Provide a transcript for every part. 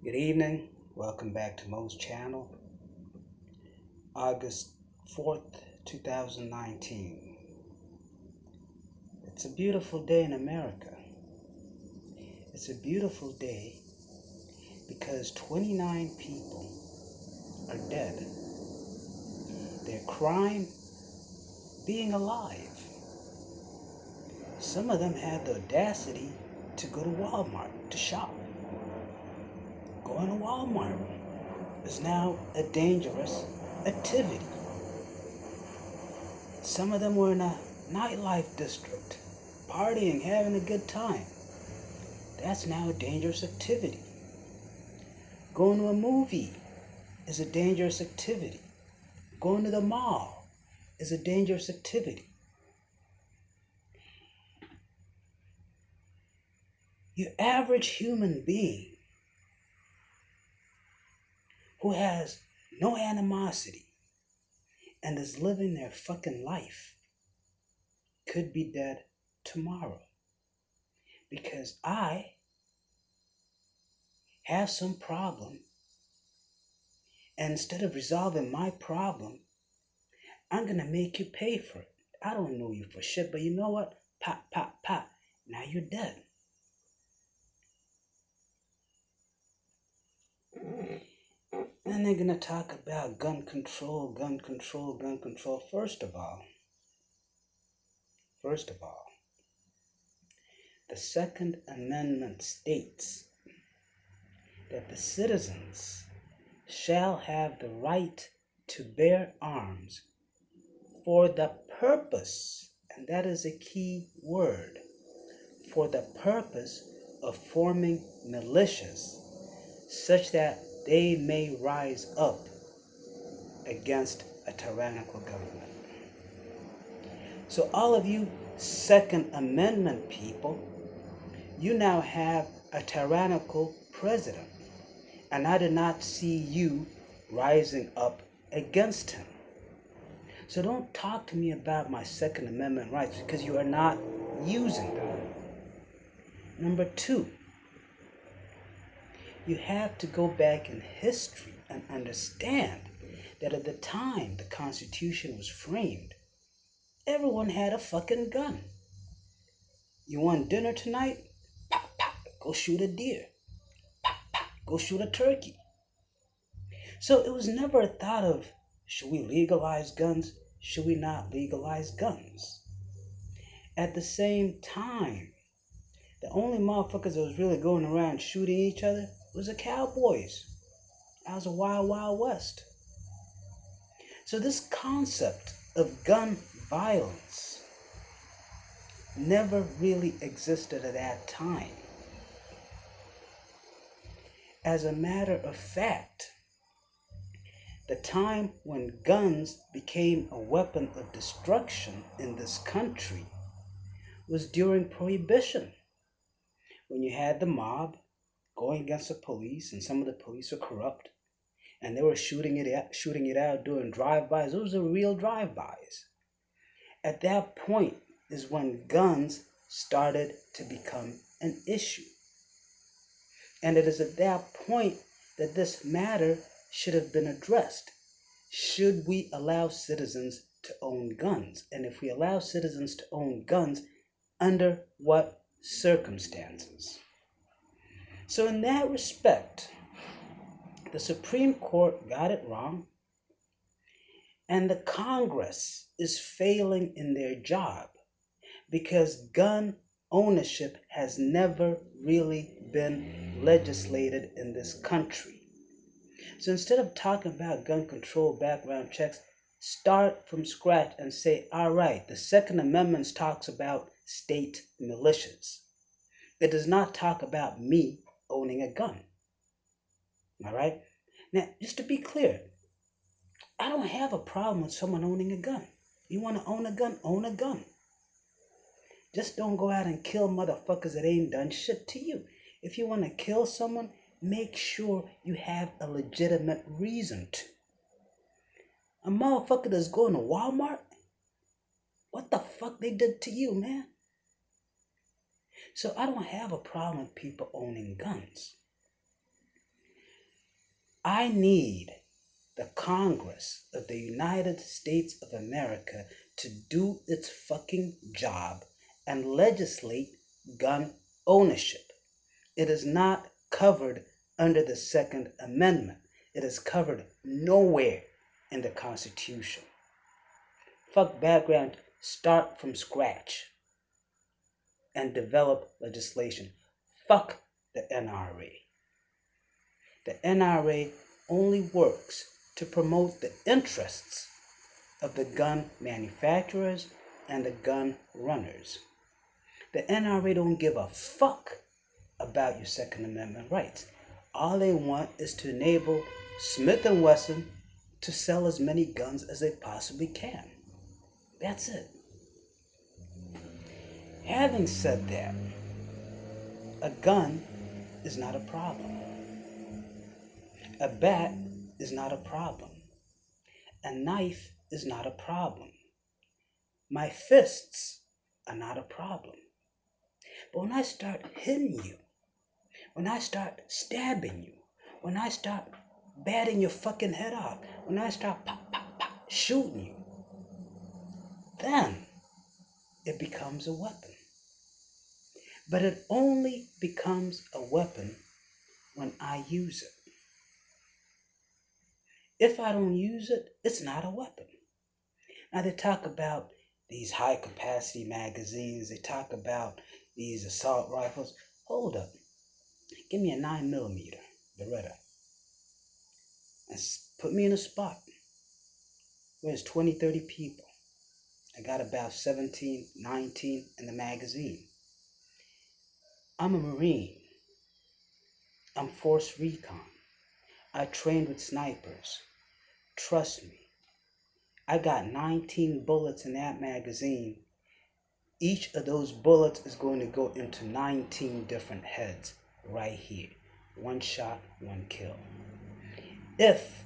Good evening. Welcome back to Mo's channel. August 4th, 2019. It's a beautiful day in America. It's a beautiful day because 29 people are dead. Their crime being alive. Some of them had the audacity to go to Walmart to shop. Going to Walmart is now a dangerous activity. Some of them were in a nightlife district, partying, having a good time. That's now a dangerous activity. Going to a movie is a dangerous activity. Going to the mall is a dangerous activity. Your average human being who has no animosity and is living their fucking life could be dead tomorrow. Because I have some problem, and instead of resolving my problem, I'm gonna make you pay for it. I don't know you for shit, but you know what? Pop, pop, pop. Now you're dead. Then they're gonna talk about gun control, gun control, gun control. First of all, the Second Amendment states that the citizens shall have the right to bear arms for the purpose, and that is a key word, for the purpose of forming militias such that they may rise up against a tyrannical government. So all of you Second Amendment people, you now have a tyrannical president, and I did not see you rising up against him. So don't talk to me about my Second Amendment rights because you are not using them. Number two, you have to go back in history and understand that at the time the Constitution was framed, everyone had a fucking gun. You want dinner tonight? Pop, pop, go shoot a deer. Pop, pop, go shoot a turkey. So it was never a thought of, should we legalize guns? Should we not legalize guns? At the same time, the only motherfuckers that was really going around shooting each other was the cowboys. That was a wild, wild west. So this concept of gun violence never really existed at that time. As a matter of fact, the time when guns became a weapon of destruction in this country was during Prohibition, when you had the mob going against the police, and some of the police were corrupt, and they were shooting it out, doing drive-bys. Those were real drive-bys. At that point is when guns started to become an issue. And it is at that point that this matter should have been addressed. Should we allow citizens to own guns? And if we allow citizens to own guns, under what circumstances? So in that respect, the Supreme Court got it wrong, and the Congress is failing in their job because gun ownership has never really been legislated in this country. So instead of talking about gun control, background checks, start from scratch and say, all right, the Second Amendment talks about state militias. It does not talk about me owning a gun. All right? Now, just to be clear, I don't have a problem with someone owning a gun. You want to own a gun? Own a gun. Just don't go out and kill motherfuckers that ain't done shit to you. If you want to kill someone, make sure you have a legitimate reason to. A motherfucker that's going to Walmart? What the fuck they did to you, man? So I don't have a problem with people owning guns. I need the Congress of the United States of America to do its fucking job and legislate gun ownership. It is not covered under the Second Amendment. It is covered nowhere in the Constitution. Fuck background, start from scratch and develop legislation. Fuck the NRA. The NRA only works to promote the interests of the gun manufacturers and the gun runners. The NRA don't give a fuck about your Second Amendment rights. All they want is to enable Smith & Wesson to sell as many guns as they possibly can. That's it. Having said that, a gun is not a problem. A bat is not a problem. A knife is not a problem. My fists are not a problem. But when I start hitting you, when I start stabbing you, when I start batting your fucking head off, when I start pop, pop, pop, shooting you, then it becomes a weapon. But it only becomes a weapon when I use it. If I don't use it, it's not a weapon. Now they talk about these high capacity magazines, they talk about these assault rifles. Hold up. Give me a 9mm Beretta. And put me in a spot where there's 20, 30 people. I got about 17, 19 in the magazine. I'm a Marine. I'm Force Recon. I trained with snipers. Trust me. I got 19 bullets in that magazine. Each of those bullets is going to go into 19 different heads right here. One shot, one kill. If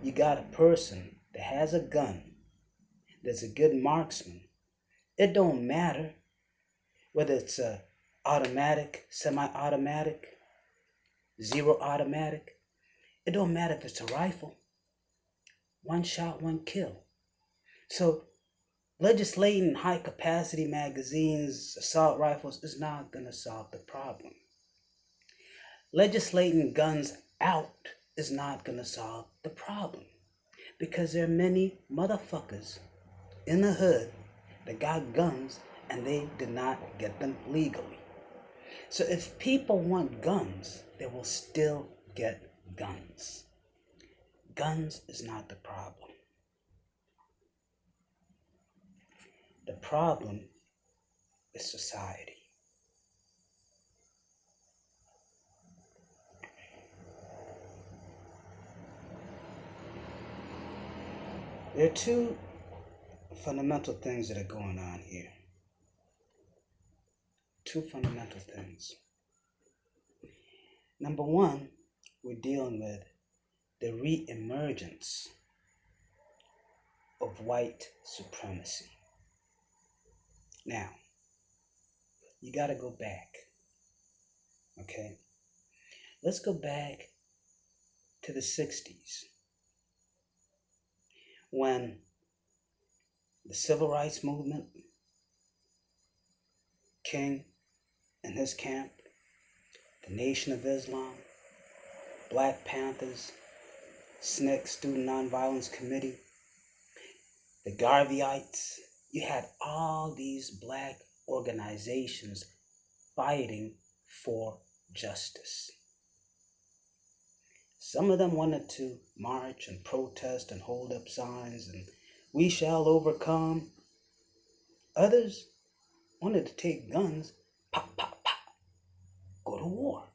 you got a person that has a gun, that's a good marksman, it don't matter whether it's a automatic, semi-automatic, zero automatic. It don't matter if it's a rifle. One shot, one kill. So legislating high capacity magazines, assault rifles is not going to solve the problem. Legislating guns out is not going to solve the problem. Because there are many motherfuckers in the hood that got guns and they did not get them legally. So if people want guns, they will still get guns. Guns is not the problem. The problem is society. There are two fundamental things that are going on here. Two fundamental things. Number one, we're dealing with the re-emergence of white supremacy. Now, you got to go back, okay? Let's go back to the 60s when the Civil Rights Movement, King and his camp, the Nation of Islam, Black Panthers, SNCC, Student Nonviolence Committee, the Garveyites. You had all these black organizations fighting for justice. Some of them wanted to march and protest and hold up signs and we shall overcome. Others wanted to take guns, pop, pop, pop, go to war.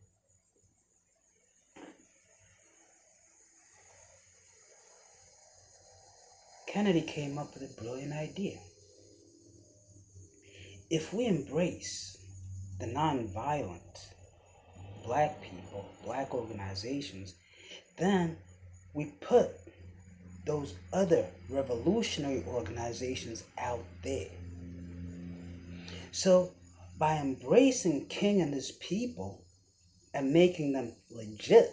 Kennedy came up with a brilliant idea. If we embrace the nonviolent black people, black organizations, then we put those other revolutionary organizations out there. So by embracing King and his people and making them legit,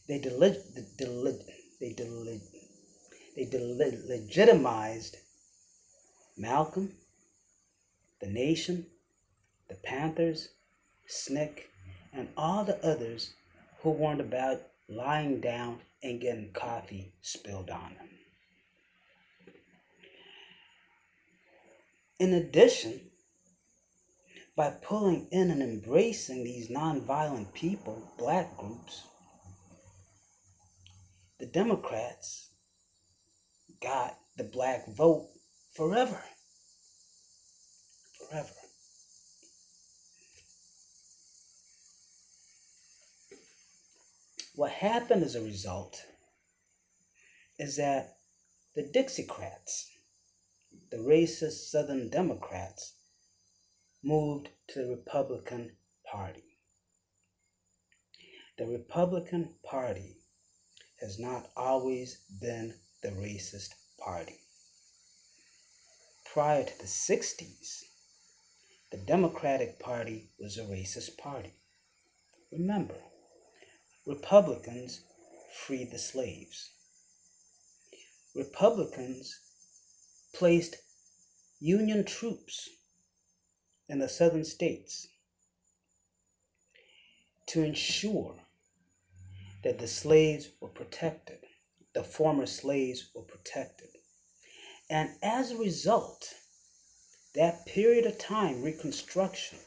They they legitimized Malcolm, the Nation, the Panthers, SNCC, and all the others who weren't about lying down and getting coffee spilled on them. In addition, by pulling in and embracing these nonviolent people, black groups, the Democrats got the black vote forever. Forever. What happened as a result is that the Dixiecrats, the racist Southern Democrats, moved to the Republican Party. The Republican Party has not always been the racist party. Prior to the 60s, the Democratic Party was a racist party. Remember, Republicans freed the slaves. Republicans placed Union troops in the southern states to ensure that the slaves were protected, the former slaves were protected. And as a result, that period of time, Reconstruction,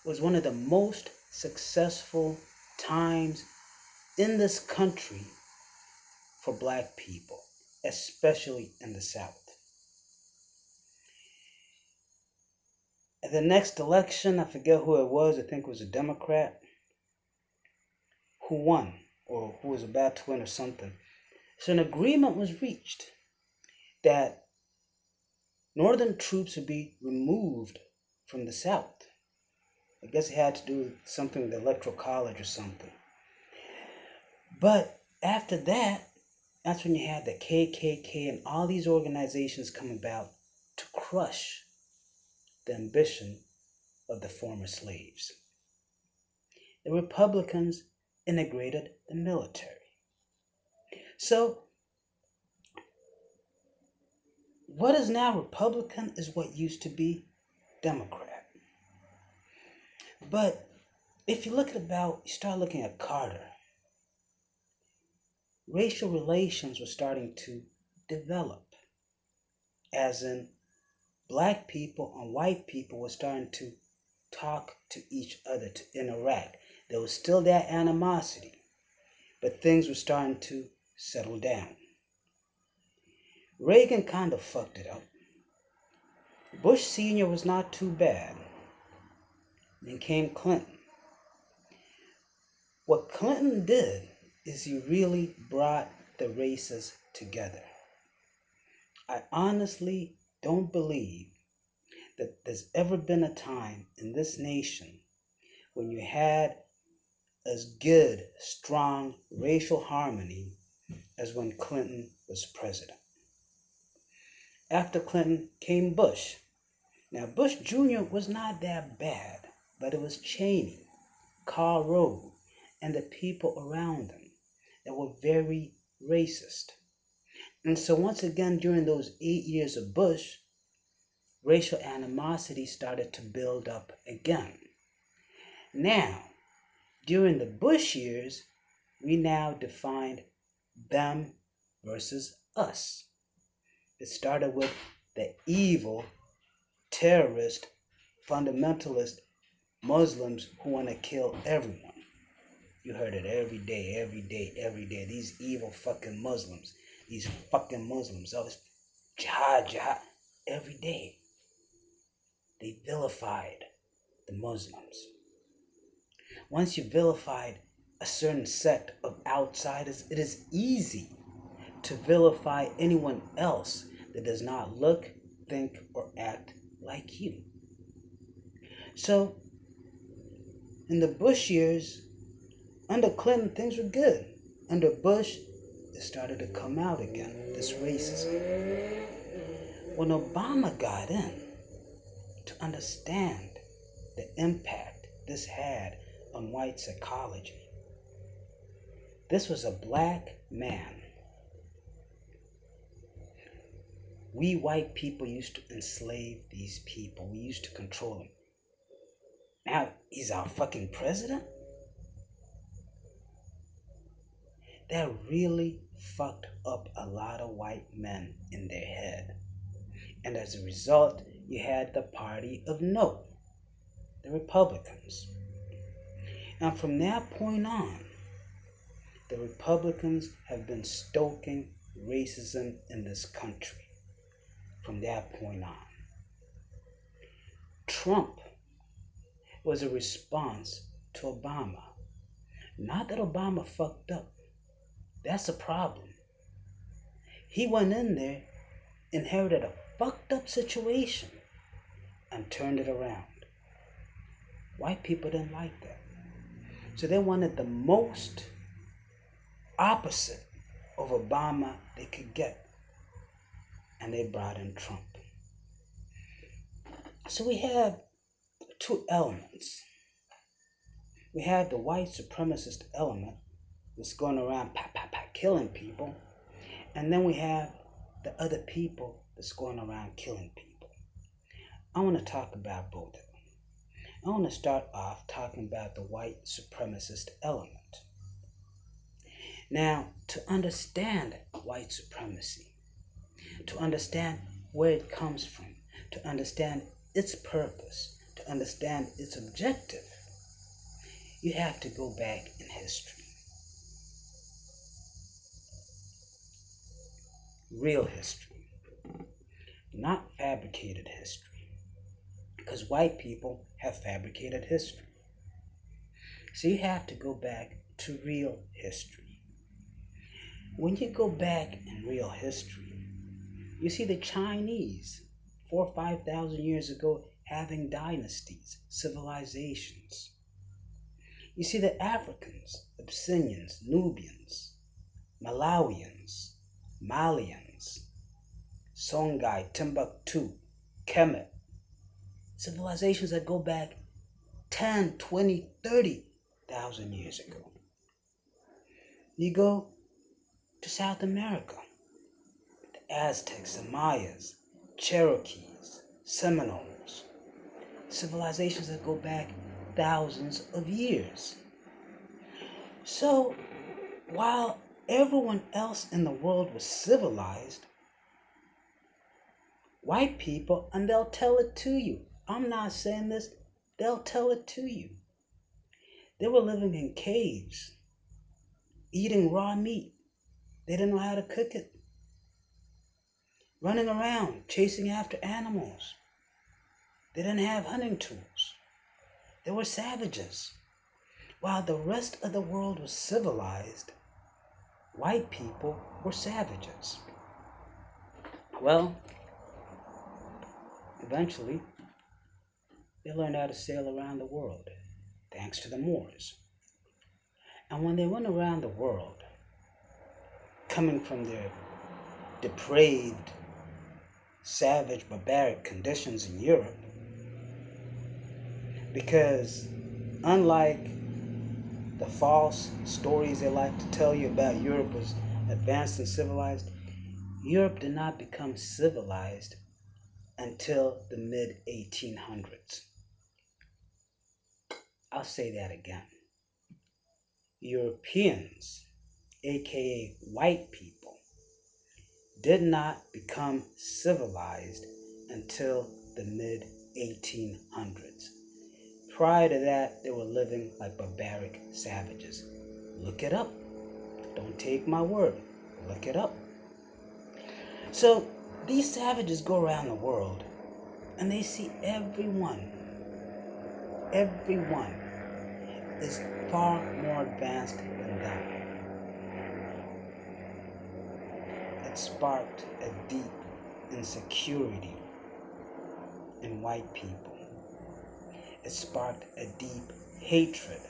was one of the most successful times in this country for black people, especially in the South. At the next election, I forget who it was, I think it was a Democrat, who won, or who was about to win or something. So an agreement was reached that Northern troops would be removed from the South. I guess it had to do with something with the Electoral College or something. But after that, that's when you had the KKK and all these organizations come about to crush the ambition of the former slaves. The Republicans integrated the military. So, what is now Republican is what used to be Democrat. But if you you start looking at Carter, racial relations were starting to develop, as in black people and white people were starting to talk to each other, to interact. There was still that animosity, but things were starting to settle down. Reagan kind of fucked it up. Bush Sr. was not too bad. Then came Clinton. What Clinton did is he really brought the races together. I honestly don't believe that there's ever been a time in this nation when you had as good, strong racial harmony as when Clinton was president. After Clinton came Bush. Now, Bush Jr. was not that bad, but it was Cheney, Karl Rove, and the people around him that were very racist. And so once again, during those 8 years of Bush, racial animosity started to build up again. Now, during the Bush years, we now defined them versus us. It started with the evil, terrorist, fundamentalist Muslims who want to kill everyone. You heard it every day, every day, every day. These evil fucking Muslims. These fucking Muslims. Always jihad, jihad. Every day. They vilified the Muslims. Once you vilified a certain sect of outsiders, it is easy to vilify anyone else that does not look, think, or act like you. So, in the Bush years, under Clinton, things were good. Under Bush, it started to come out again, this racism. When Obama got in to understand the impact this had on white psychology, This was a black man. We white people used to enslave these people. We used to control them. Now he's our fucking president? That really fucked up a lot of white men in their head. And as a result, you had the party of no, the Republicans. And from that point on, the Republicans have been stoking racism in this country. From that point on, Trump was a response to Obama. Not that Obama fucked up. That's a problem. He went in there, inherited a fucked up situation, and turned it around. White people didn't like that. So they wanted the most opposite of Obama they could get. And they brought in Trump. So we have two elements. We have the white supremacist element that's going around killing people. And then we have the other people that's going around killing people. I want to talk about both of them. I want to start off talking about the white supremacist element. Now, to understand white supremacy, to understand where it comes from, to understand its purpose, to understand its objective, you have to go back in history. Real history, not fabricated history. Because white people have fabricated history. So you have to go back to real history. When you go back in real history, you see the Chinese 4,000 or 5,000 years ago having dynasties, civilizations. You see the Africans, Abyssinians, Nubians, Malawians, Malians, Songhai, Timbuktu, Kemet. Civilizations that go back 10, 20, 30,000 years ago. You go to South America, the Aztecs, the Mayas, Cherokees, Seminoles. Civilizations that go back thousands of years. So, while everyone else in the world was civilized, white people, and they'll tell it to you. I'm not saying this, they'll tell it to you. They were living in caves, eating raw meat. They didn't know how to cook it. Running around, chasing after animals. They didn't have hunting tools. They were savages. While the rest of the world was civilized, white people were savages. Well, eventually, they learned how to sail around the world, thanks to the Moors. And when they went around the world, coming from their depraved, savage, barbaric conditions in Europe, because unlike the false stories they like to tell you about Europe was advanced and civilized, Europe did not become civilized until the mid-1800s. I'll say that again. Europeans, aka white people, did not become civilized until the mid-1800s. Prior to that, they were living like barbaric savages. Look it up. Don't take my word. Look it up. So, these savages go around the world and they see everyone is far more advanced than them. It sparked a deep insecurity in white people. It sparked a deep hatred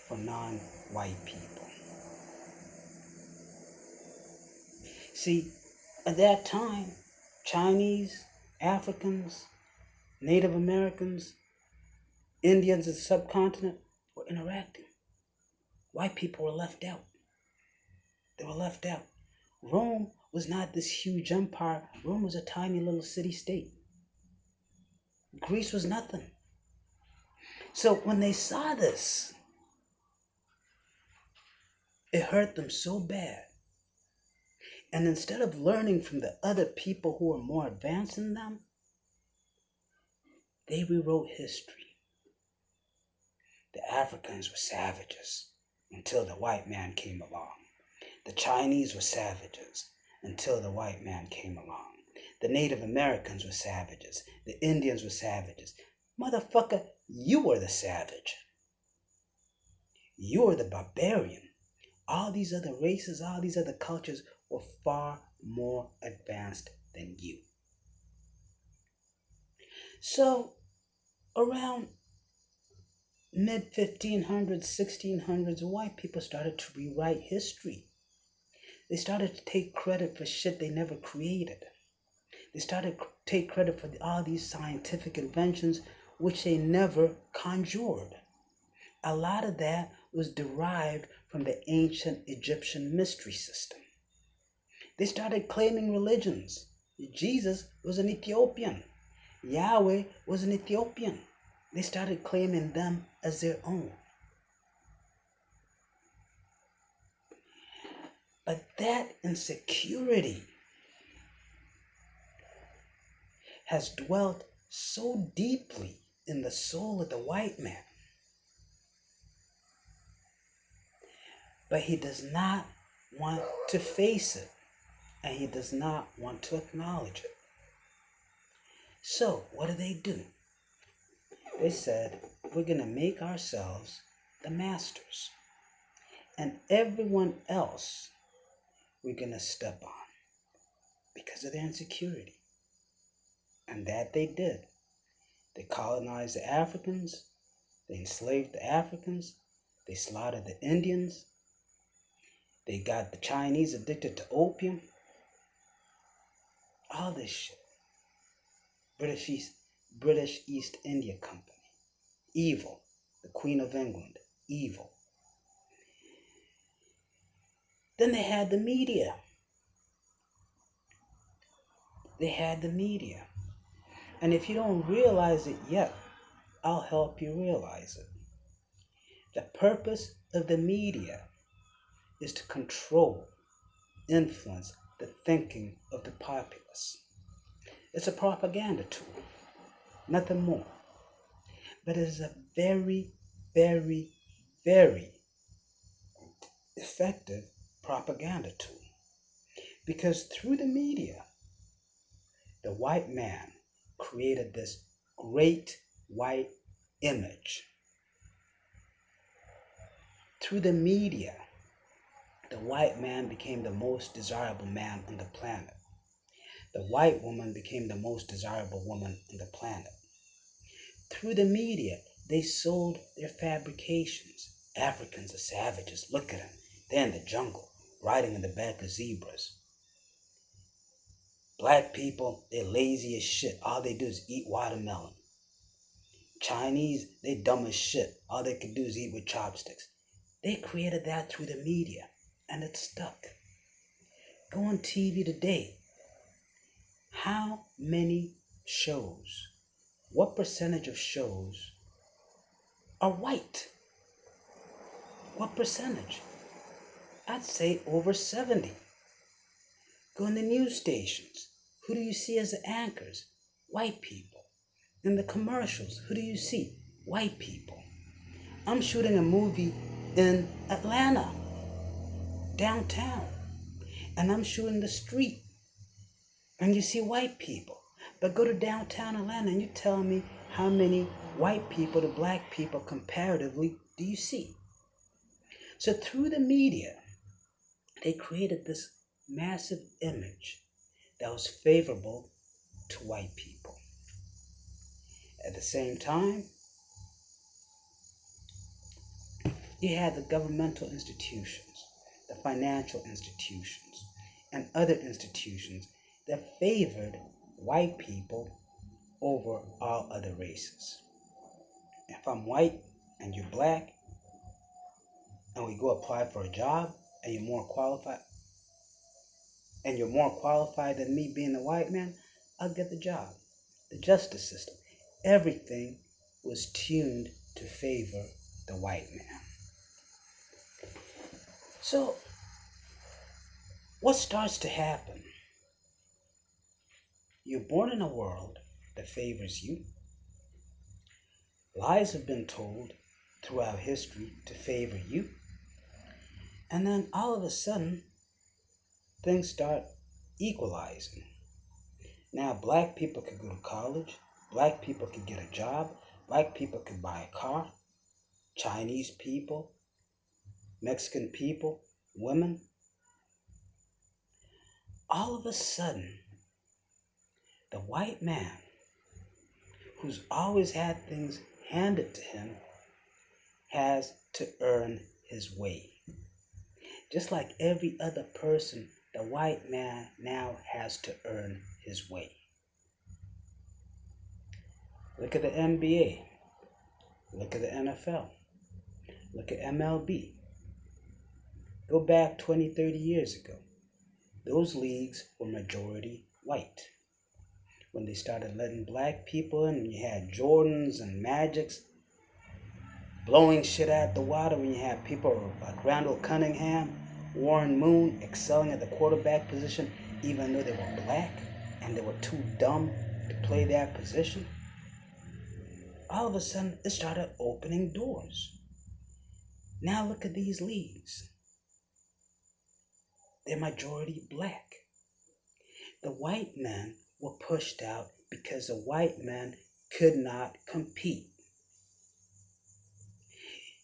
for non-white people. See, at that time, Chinese, Africans, Native Americans, Indians of the subcontinent were interacting. White people were left out. They were left out. Rome was not this huge empire. Rome was a tiny little city-state. Greece was nothing. So when they saw this, it hurt them so bad. And instead of learning from the other people who were more advanced than them, they rewrote history. The Africans were savages until the white man came along. The Chinese were savages until the white man came along. The Native Americans were savages. The Indians were savages. Motherfucker, you were the savage. You were the barbarian. All these other races, all these other cultures were far more advanced than you. So, around mid 1500s, 1600s, white people started to rewrite history. They started to take credit for shit they never created. They started to take credit for all these scientific inventions which they never conjured. A lot of that was derived from the ancient Egyptian mystery system. They started claiming religions. Jesus was an Ethiopian. Yahweh was an Ethiopian. They started claiming them as their own. But that insecurity has dwelt so deeply in the soul of the white man. But he does not want to face it, and he does not want to acknowledge it. So, what do? They said, we're going to make ourselves the masters, and everyone else we're going to step on because of their insecurity. And that they did. They colonized the Africans, they enslaved the Africans, they slaughtered the Indians, they got the Chinese addicted to opium. All this shit. British East India Company. Evil. The Queen of England. Evil. Then they had the media. And if you don't realize it yet, I'll help you realize it. The purpose of the media is to control, influence the thinking of the populace. It's a propaganda tool, nothing more. But it is a very, very, very effective propaganda tool. Because through the media, the white man created this great white image. Through the media, the white man became the most desirable man on the planet. The white woman became the most desirable woman on the planet. Through the media, they sold their fabrications. Africans are savages. Look at them. They're in the jungle, riding in the back of zebras. Black people, they're lazy as shit. All they do is eat watermelon. Chinese, they dumb as shit. All they can do is eat with chopsticks. They created that through the media, and it stuck. Go on TV today. How many shows, what percentage of shows are white? What percentage? I'd say over 70. Go in the news stations. Who do you see as the anchors? White people. In the commercials, who do you see? White people. I'm shooting a movie in Atlanta, downtown, and I'm shooting the street, and you see white people. But go to downtown Atlanta and you tell me how many white people to black people comparatively do you see? So through the media, they created this massive image that was favorable to white people. At the same time, you had the governmental institutions, the financial institutions, and other institutions that favored white people over all other races. If I'm white and you're black, and we go apply for a job, and you're more qualified than me being a white man, I'll get the job. The justice system, everything was tuned to favor the white man. So, what starts to happen? You're born in a world that favors you. Lies have been told throughout history to favor you. And then all of a sudden, things start equalizing. Now, black people could go to college, black people could get a job, black people could buy a car, Chinese people, Mexican people, women. All of a sudden, the white man, who's always had things handed to him, has to earn his way. Just like every other person, the white man now has to earn his way. Look at the NBA. Look at the NFL. Look at MLB. Go back 20, 30 years ago. Those leagues were majority white. When they started letting black people in, when you had Jordans and Magics blowing shit out the water, when you had people like Randall Cunningham, Warren Moon excelling at the quarterback position, even though they were black and they were too dumb to play that position, all of a sudden it started opening doors. Now look at these leagues. They're majority black. The white men were pushed out because the white men could not compete.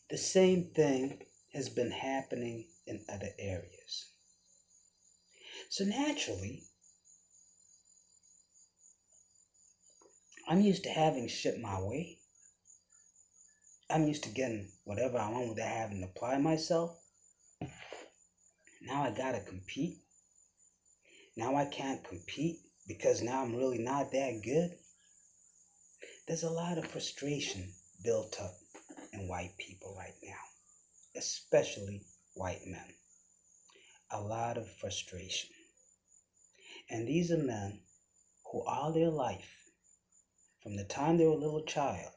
The same thing has been happening in other areas. So naturally, I'm used to having shit my way. I'm used to getting whatever I want without having to apply myself. Now I gotta compete. Now I can't compete because now I'm really not that good. There's a lot of frustration built up in white people right now, especially white men. A lot of frustration. And these are men who all their life, from the time they were a little child,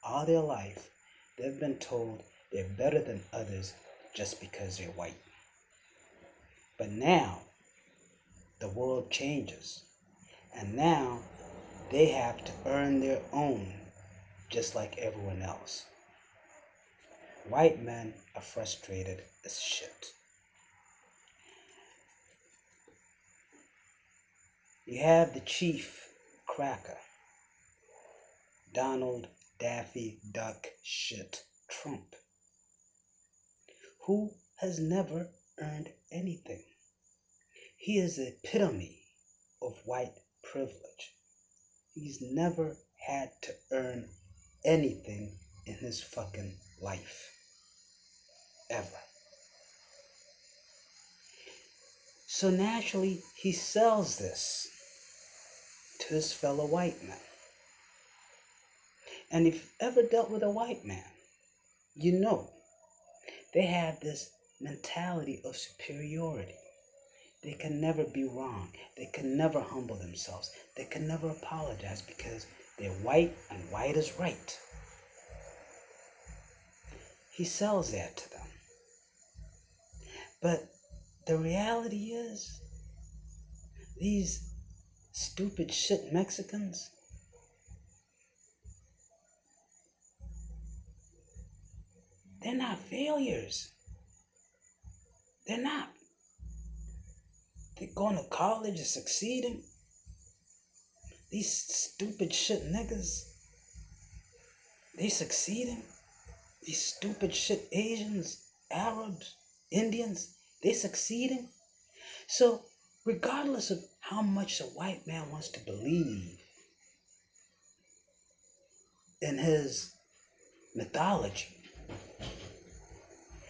all their life, they've been told they're better than others just because they're white. But now, the world changes. And now, they have to earn their own, just like everyone else. White men are frustrated as shit. You have the chief cracker, Donald Daffy Duck shit Trump, who has never earned anything. He is the epitome of white privilege. He's never had to earn anything in his fucking life. Ever. So naturally, he sells this to his fellow white men. And if you've ever dealt with a white man, you know they have this mentality of superiority. They can never be wrong. They can never humble themselves. They can never apologize because they're white and white is right. He sells that to them. But the reality is, these stupid shit Mexicans, they're not failures. They're not. They're going to college and succeeding. These stupid shit niggas, they succeeding. These stupid shit Asians, Arabs, Indians, they succeeding. So regardless of how much a white man wants to believe in his mythology,